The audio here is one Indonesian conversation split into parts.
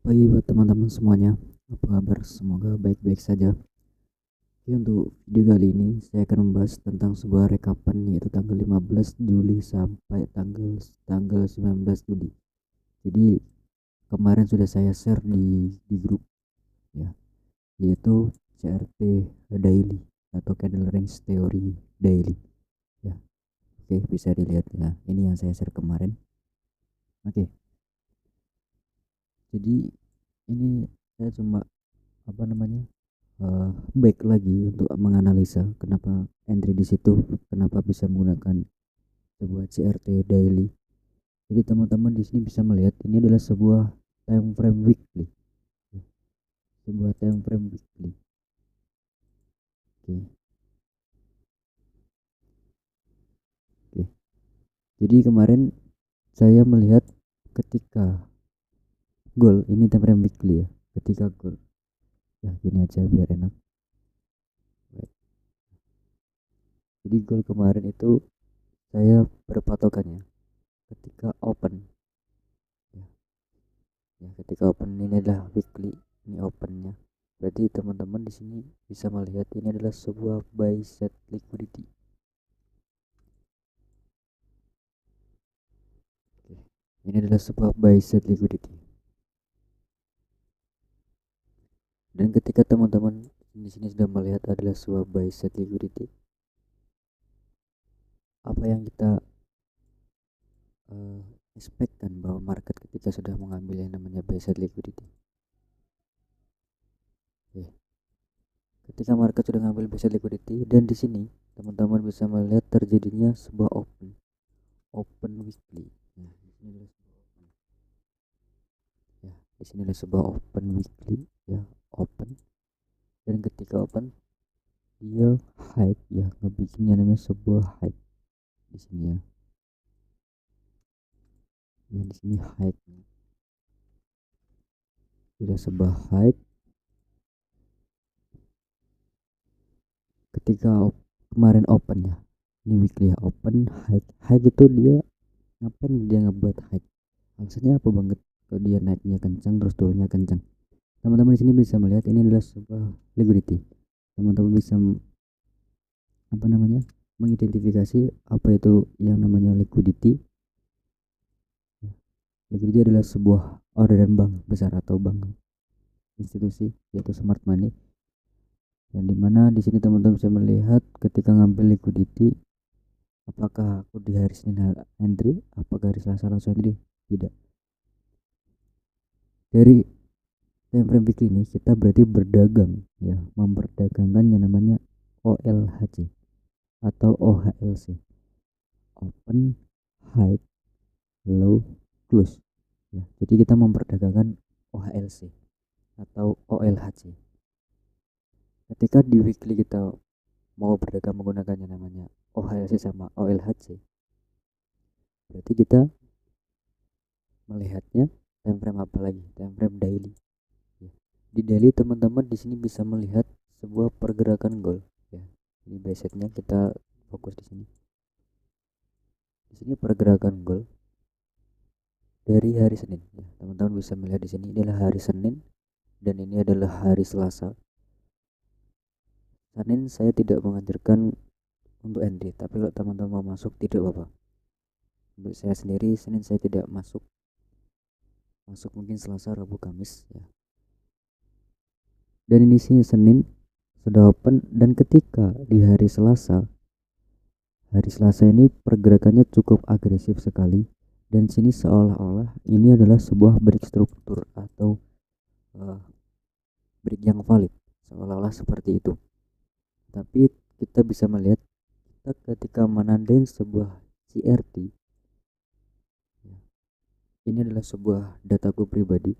Pagi buat teman-teman semuanya. Apa kabar? Semoga baik-baik saja. Oke, untuk video kali ini saya akan membahas tentang sebuah rekapan yaitu tanggal 15 Juli sampai tanggal tanggal 19 Juli. Jadi kemarin sudah saya share di grup ya, yaitu CRT Daily atau Candle Rings Theory Daily. Ya, oke bisa dilihat ya. Ini yang saya share kemarin. Oke, jadi ini saya cuma apa namanya baik lagi untuk menganalisa kenapa entry di situ, kenapa bisa menggunakan sebuah CRT daily. Jadi teman-teman di sini bisa melihat ini adalah sebuah time frame weekly, sebuah time frame weekly. Oke, oke. Jadi kemarin saya melihat ketika goal ini time frame weekly ya, ketika goal ya gini aja biar enak. Jadi goal kemarin itu saya berpatokannya ketika open ya, ketika open ini adalah weekly, ini opennya. Berarti teman-teman di sini bisa melihat ini adalah sebuah buy set liquidity. Oke. Ini adalah sebuah buy set liquidity. Dan ketika teman-teman di sini sudah melihat adalah sebuah buy set liquidity, apa yang kita uh, expectkan bahwa market ketika sudah mengambil yang namanya buy set liquidity. Oke. Ketika market sudah mengambil buy set liquidity dan di sini teman-teman bisa melihat terjadinya sebuah open weekly. Nah, di sini ada sebuah open weekly ya, open, dan ketika open dia high ya, ngebikinnya namanya sebuah high di sini ya. Dan di sini high, tidak sebuah high ketika kemarin open ya. Ini weekly ya, open high. High itu dia ngapain dia ngebuat high? Alasannya apa banget? Kalau dia naiknya kencang terus turunnya kencang. Teman-teman di sini bisa melihat ini adalah sebuah liquidity. Teman-teman bisa apa namanya? Mengidentifikasi apa itu yang namanya liquidity. Liquidity adalah sebuah orderan bank besar atau bank institusi yaitu smart money, yang dimana di sini teman-teman bisa melihat ketika ngambil liquidity, apakah aku di hari Senin entry, apakah hari Selasa langsung entry, tidak. Dari time frame week ini kita berarti berdagang ya, memperdagangkan yang namanya OLHC atau OHLC, open high low close ya. Jadi kita memperdagangkan OHLC atau OLHC. Ketika di weekly kita mau berdagang menggunakan yang namanya OHLC sama OLHC, berarti kita melihatnya time frame apa lagi? Time frame daily. Ya. Di daily teman-teman di sini bisa melihat sebuah pergerakan goal ya. Ini biasanya kita fokus di sini. Di sini pergerakan goal dari hari Senin ya. Teman-teman bisa melihat di sini ini adalah hari Senin dan ini adalah hari Selasa. Senin saya tidak menganjurkan untuk entry, tapi kalau teman-teman mau masuk tidak apa-apa. Untuk saya sendiri Senin saya tidak masuk mungkin Selasa, Rabu, Kamis ya. Dan ini sih Senin sudah open, dan ketika di hari Selasa ini pergerakannya cukup agresif sekali, dan sini seolah-olah ini adalah sebuah break struktur atau break yang valid, seolah-olah seperti itu. Tapi kita bisa melihat kita ketika menandain sebuah CRT ya, ini adalah sebuah dataku pribadi.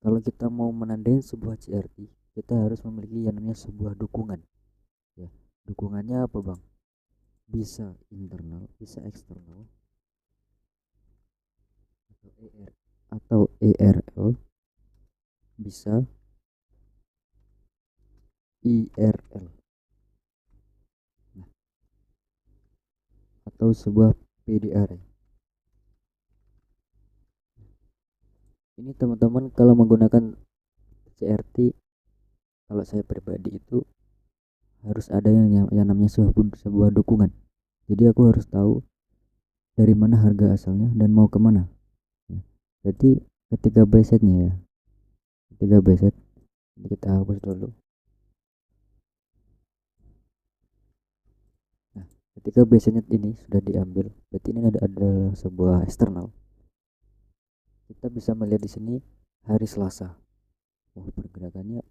Kalau kita mau menandain sebuah CRT, kita harus memiliki yang namanya sebuah dukungan ya. Dukungannya apa bang? Bisa internal, bisa eksternal, atau ERL, bisa IRL, nah, atau sebuah PDR. Ini teman-teman kalau menggunakan CRT, kalau saya pribadi itu harus ada yang namanya sebuah dukungan. Jadi aku harus tahu dari mana harga asalnya dan mau kemana. Ya. Berarti ketika buy setnya ya, ketika buy set kita hapus dulu. Nah, ketika buy setnya ini sudah diambil, berarti ini ada sebuah eksternal. Kita bisa melihat di sini hari Selasa. Oh, pergerakannya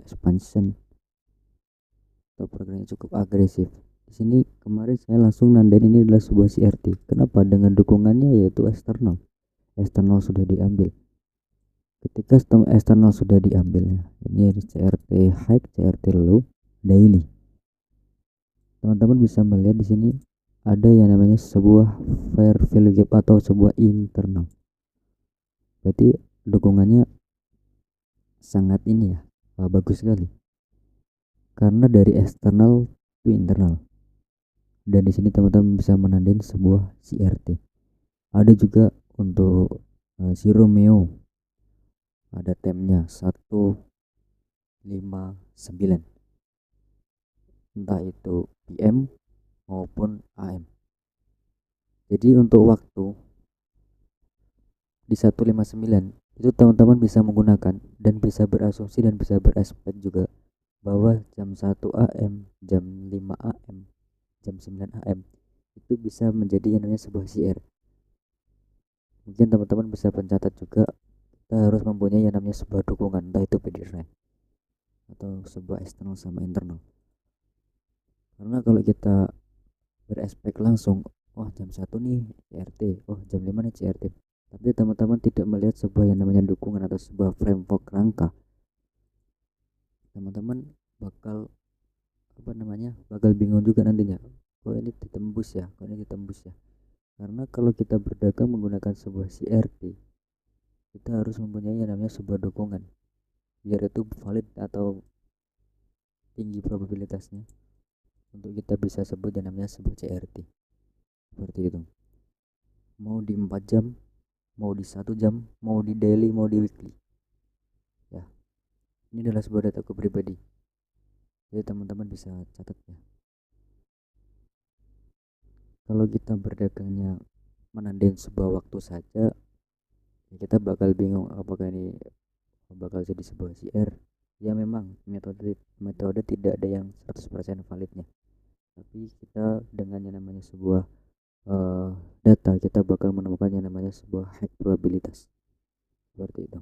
expansion atau pergerakannya cukup agresif. Di sini kemarin saya langsung nandain ini adalah sebuah CRT. Kenapa? Dengan dukungannya yaitu eksternal. Eksternal sudah diambil. Ketika eksternal sudah diambil ya, ini ada CRT high, CRT low, daily. Teman-teman bisa melihat di sini ada yang namanya sebuah fair value gap atau sebuah internal. Berarti dukungannya sangat ini ya, bagus sekali. Karena dari eksternal to internal. Dan di sini teman-teman bisa menandain sebuah CRT. Ada juga untuk si Romeo, ada temnya 159, entah itu PM maupun AM. Jadi untuk waktu di 159 itu teman-teman bisa menggunakan dan bisa berasumsi dan bisa beraspek juga bahwa jam 1 AM, jam 5 AM, jam 9 AM itu bisa menjadi yang namanya sebuah CR. Mungkin teman-teman bisa pencatat juga, kita harus mempunyai yang namanya sebuah dukungan, entah itu PDR atau sebuah eksternal sama internal. Karena kalau kita beraspek langsung, oh jam 1 nih CRT, oh jam 5 nih CRT, tapi teman-teman tidak melihat sebuah yang namanya dukungan atau sebuah framework rangka, teman-teman bakal bakal bingung juga nantinya, kok ini ditembus ya, karena kalau kita berdagang menggunakan sebuah CRT, kita harus mempunyai yang namanya sebuah dukungan biar itu valid atau tinggi probabilitasnya untuk kita bisa sebut yang namanya sebuah CRT. Seperti itu, mau di 4 jam, mau di 1 jam, mau di daily, mau di weekly ya. Ini adalah sebuah dataku pribadi, jadi teman-teman bisa catat ya. Kalau kita berdagangnya menandain sebuah waktu saja, ya kita bakal bingung apakah ini bakal jadi sebuah CR. Ya memang metode tidak ada yang 100% validnya, tapi kita dengan yang namanya sebuah data, kita bakal menemukan yang namanya sebuah high probabilitas. Seperti itu.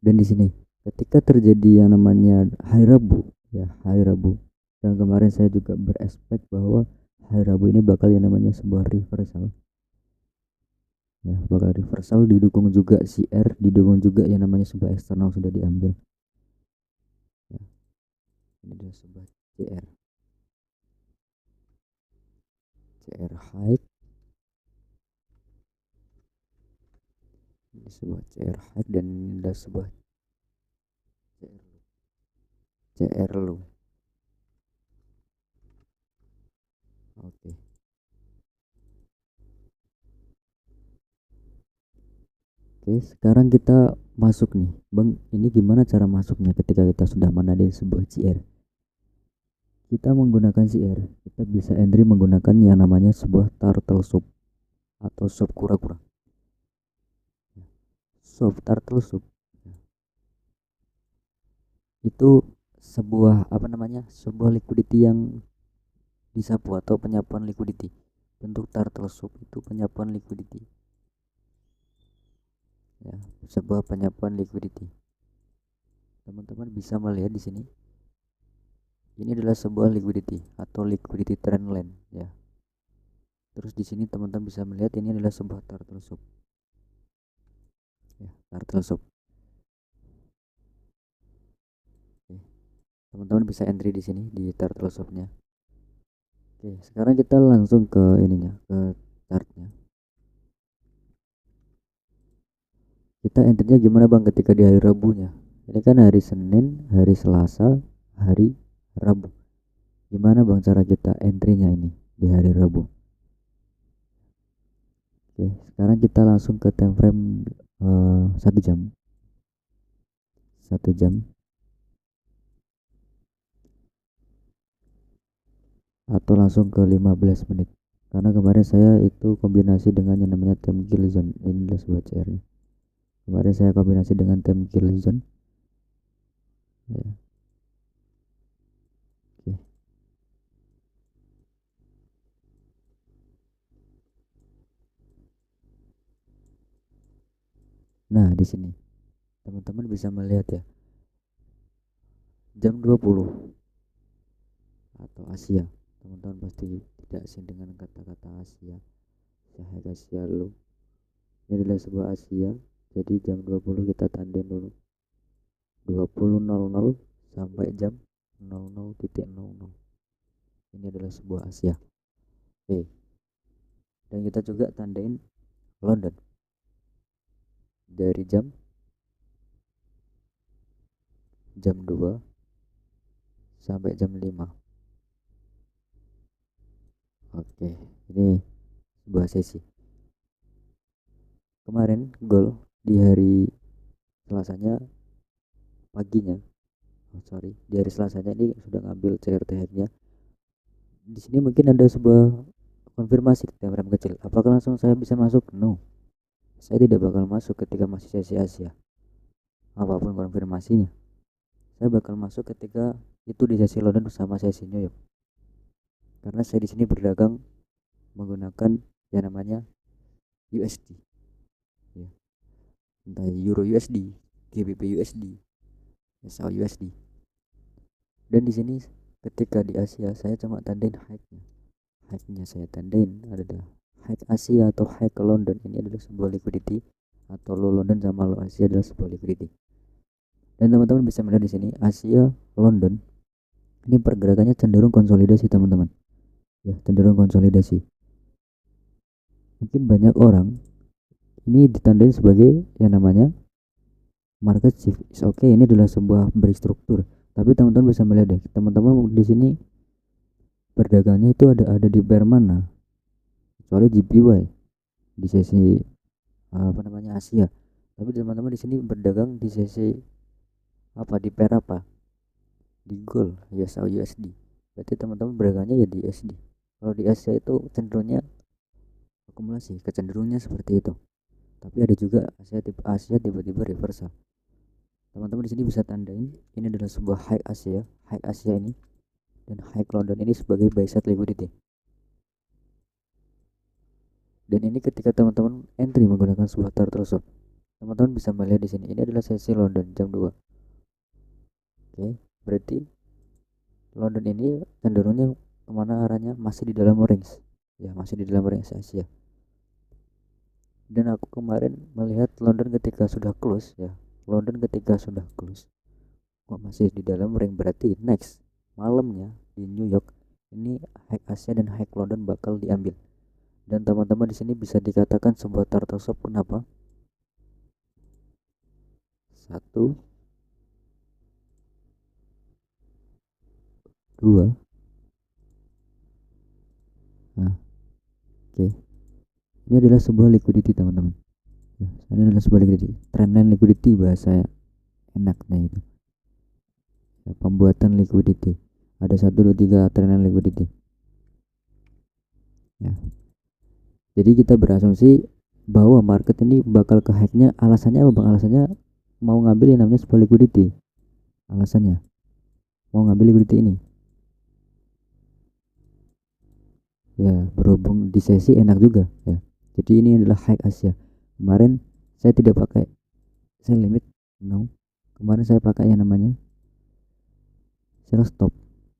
Dan di sini ketika terjadi yang namanya hari Rabu ya, hari Rabu, dan kemarin saya juga beraspek bahwa hari Rabu ini bakal yang namanya sebuah reversal ya, bakal reversal, didukung juga CR, didukung juga yang namanya sebuah eksternal sudah diambil ya. Ini adalah sebuah CR high, ini sebuah CR high, dan ini adalah sebuah CR low. Oke. Oke, sekarang kita masuk nih, Bang. Ini gimana cara masuknya ketika kita sudah menandai sebuah CR? Kita menggunakan CR, kita bisa entry menggunakan yang namanya sebuah turtle soup atau soup kura-kura. Soup turtle soup itu sebuah sebuah liquidity yang disapu atau penyapuan liquidity. Bentuk turtle soup itu penyapuan liquidity ya, sebuah penyapuan liquidity. Teman-teman bisa melihat di sini, ini adalah sebuah liquidity atau liquidity trend line ya. Terus di sini teman-teman bisa melihat ini adalah sebuah turtle soup ya, turtle soup. Oke, teman-teman bisa entry di sini di turtle soup-nya. Oke, sekarang kita langsung ke ininya, ke chartnya. Kita entry-nya gimana Bang ketika di hari Rabunya? Ini kan hari Senin, hari Selasa, hari Rabu. Gimana Bang cara kita entry-nya ini di hari Rabu? Oke, sekarang kita langsung ke time frame 1 jam, 1 jam atau langsung ke 15 menit. Karena kemarin saya itu kombinasi dengan yang namanya time kill zone. Ini adalah sebuah CR nya. Kemarin saya kombinasi dengan time kill zone. Ya, oke. Nah, di sini teman-teman bisa melihat ya, jam 20 atau Asia. Teman-teman pasti tidak asing dengan kata-kata Asia. Saya Asia lu. Ini adalah sebuah Asia. Jadi jam 20 kita tandain dulu. 20.00 sampai jam 00.00. Ini adalah sebuah Asia. Oke. Dan kita juga tandain London dari jam 2 sampai jam 5. Oke, ini sebuah sesi. Kemarin gol di hari Selasanya paginya. Oh, sorry, di hari Selasanya ini sudah ngambil CRT hacknya. Di sini mungkin ada sebuah konfirmasi ke tim kecil. Apakah langsung saya bisa masuk? No. Saya tidak bakal masuk ketika masih sesi Asia. Apapun konfirmasinya. Saya bakal masuk ketika itu di sesi London bersama sesi New York. Karena saya di sini berdagang menggunakan yang namanya USD. Ya. Entah Euro USD, GBP USD, SAU USD. Dan di sini ketika di Asia saya cuma tandain high-nya. High-nya saya tandain ada high Asia atau high ke London. Ini adalah sebuah liquidity, atau low London sama low Asia adalah sebuah liquidity. Dan teman-teman bisa melihat di sini Asia London ini pergerakannya cenderung konsolidasi teman-teman. Ya, cenderung konsolidasi. Mungkin banyak orang ini ditandain sebagai yang namanya market shift. Oke, ini adalah sebuah berstruktur. Tapi teman-teman bisa melihat deh, teman-teman di sini berdagangnya itu ada di pair mana? Kecuali GPY di sesi apa namanya Asia. Tapi teman-teman di sini berdagang di sesi apa, di pair apa? Di gold, ya USD. Berarti teman-teman berdagangnya ya di USD. Kalau di Asia itu cenderungnya akumulasi, kecenderungannya seperti itu. Tapi ada juga Asia tiba-tiba reversal. Teman-teman di sini bisa tandain ini adalah sebuah high Asia ini, dan high London ini sebagai buy side liquidity. Dan ini ketika teman-teman entry menggunakan sebuah turtle shop, teman-teman bisa melihat di sini ini adalah sesi London jam 2. Oke, berarti London ini cenderungnya kemana arahnya? Masih di dalam range, ya masih di dalam range Asia. Dan aku kemarin melihat London ketika sudah close, ya London ketika sudah close kok masih di dalam range, berarti next malamnya di New York ini high Asia dan high London bakal diambil. Dan teman-teman di sini bisa dikatakan sebuah turtle shop. Kenapa? Satu, dua. Nah, oke. Ini adalah sebuah liquidity teman-teman. Ya, ini adalah sebuah liquidity. Trendline liquidity bahasa enaknya itu. Ya, pembuatan liquidity. Ada 1, 2, 3 trendline liquidity. Ya. Jadi kita berasumsi bahwa market ini bakal ke hacknya. Alasannya apa bang? Alasannya mau ngambil yang namanya sebuah liquidity. Alasannya mau ngambil liquidity ini. Ya, berhubung di sesi enak juga ya. Jadi ini adalah high Asia. Kemarin saya tidak pakai sell limit, no. Kemarin saya pakai yang namanya sell stop.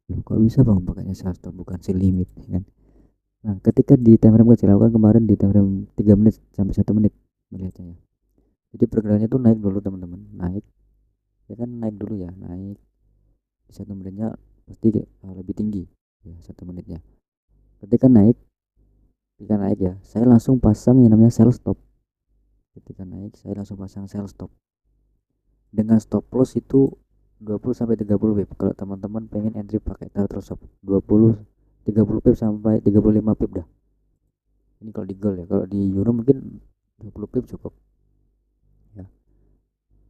Loh, kok bisa bang pakainya sell stop bukan sell limit, ya kan? Nah, ketika di time frame kecil, aku kan kemarin di time frame 3 menit sampai 1 menit melihatnya. Jadi pergerakannya tuh naik dulu teman-teman, naik. Ya kan naik dulu ya, naik. Di 1 menitnya pasti lebih tinggi ya 1 menitnya. Ketika naik ya, saya langsung pasang yang namanya sell stop. Ketika naik, saya langsung pasang sell stop. Dengan stop loss itu 20 sampai 30 pip. Kalau teman-teman pengen entry pakai turtle shop, 20 30 pip sampai 35 pip dah. Ini kalau di gold ya, kalau di euro mungkin 20 pip cukup ya.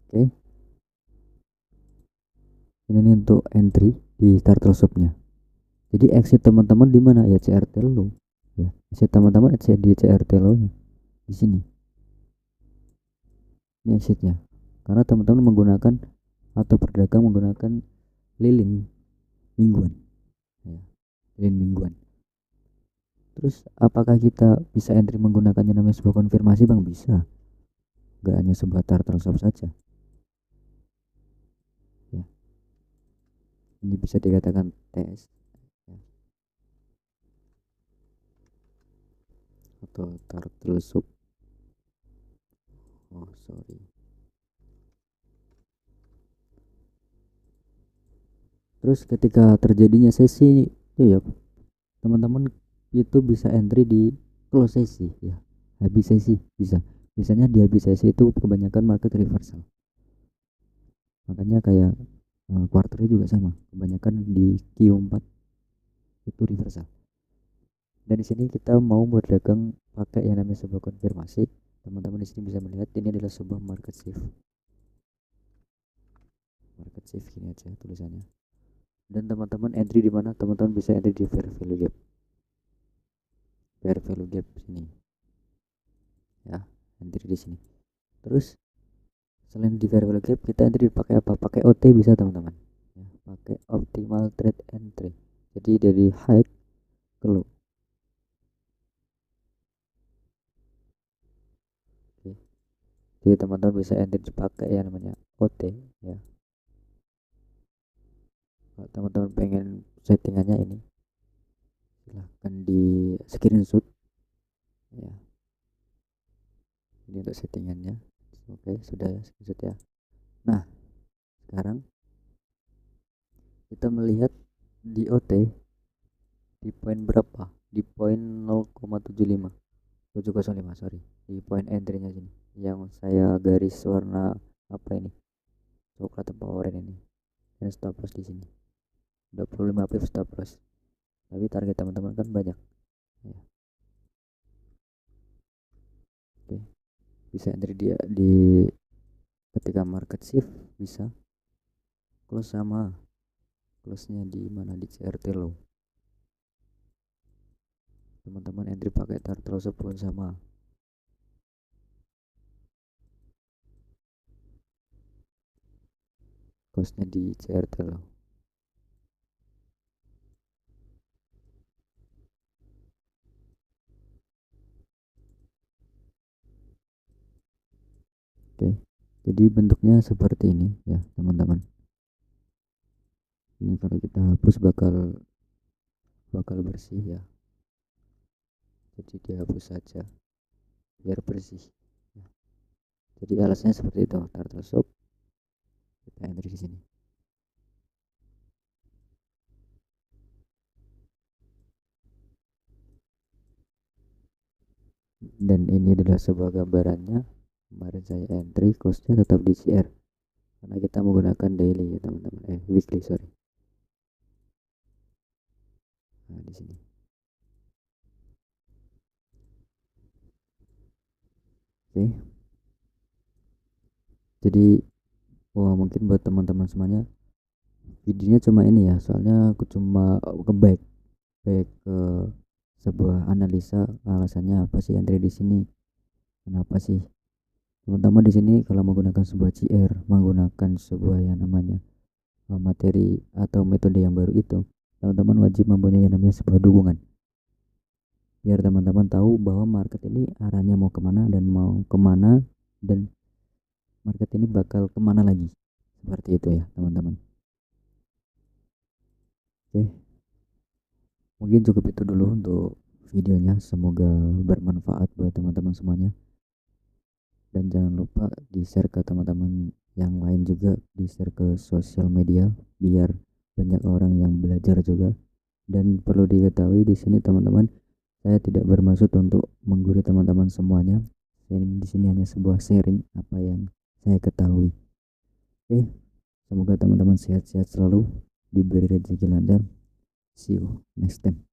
Oke, ini nih untuk entry di turtle shopnya. Jadi exit teman-teman di mana ya, CRT low ya. Exit teman-teman di CRT low nya di sini. Ini exitnya, karena teman-teman menggunakan atau berdagang menggunakan lilin mingguan ya, lilin mingguan. Terus apakah kita bisa entry menggunakannya namanya sebuah konfirmasi bang? Bisa, gak hanya sebuah turtle shop saja ya. Ini bisa dikatakan tes ya, atau turtle shop. Oh sorry. Terus ketika terjadinya sesi itu ya teman-teman itu bisa entry di close sesi ya, habis sesi bisa. Biasanya di habis sesi itu kebanyakan market reversal, makanya kayak quarternya juga sama, kebanyakan di Q4 itu reversal. Dan di sini kita mau berdagang pakai yang namanya sebuah konfirmasi. Teman-teman di sini bisa melihat ini adalah sebuah market shift. Market shift gini aja tulisannya. Dan teman-teman entry di mana? Teman-teman bisa entry di fair value gap. Fair value gap sini. Ya, entry di sini. Terus selain di fair value gap, kita entry pakai apa? Pakai OT bisa teman-teman. Ya, pakai optimal trade entry. Jadi dari high ke low. Oke. Jadi teman-teman bisa entry pakai yang namanya OT ya. Kalau teman-teman pengen settingannya ini, silahkan di screenshot ya. Ini untuk settingannya. Oke, sudah ya screenshot ya. Nah, sekarang kita melihat di OT di poin berapa? Di poin 0,75 705, sorry, di poin entry-nya sini yang saya garis warna apa ini, coklat atau oranye ini. Dan stop loss di sini 25 pip stop loss, tapi target teman-teman kan banyak ya. Oke, bisa entry dia di ketika market shift, bisa close sama close nya di mana, di CRT low. Teman-teman entry pakai turtle shop pun sama, close nya di CRT low. Oke, jadi bentuknya seperti ini ya teman-teman. Ini kalau kita hapus bakal bersih ya, jadi dihapus saja biar bersih ya. Jadi alasnya seperti itu, turtle shop, kita enter di sini. Dan ini adalah sebuah gambarannya. Kemarin saya entry, close nya tetap di CR karena kita menggunakan daily ya teman-teman, weekly sorry. Nah di sini. Oke, jadi mungkin buat teman-teman semuanya videonya cuma ini ya, soalnya aku cuma ke back ke sebuah analisa alasannya apa sih entry di sini, kenapa sih teman-teman di sini kalau menggunakan sebuah CR, menggunakan sebuah yang namanya materi atau metode yang baru itu, teman-teman wajib mempunyai yang namanya sebuah dukungan biar teman-teman tahu bahwa market ini arahnya mau kemana dan market ini bakal kemana lagi, seperti itu ya teman-teman. Oke, mungkin cukup itu dulu untuk videonya, semoga bermanfaat buat teman-teman semuanya, dan jangan lupa di share ke teman-teman yang lain juga, di share ke sosial media biar banyak orang yang belajar juga. Dan perlu diketahui di sini teman-teman, saya tidak bermaksud untuk menggurui teman-teman semuanya. Di sini hanya sebuah sharing apa yang saya ketahui. Oke, semoga teman-teman sehat-sehat selalu, diberi rezeki lancar. See you next time.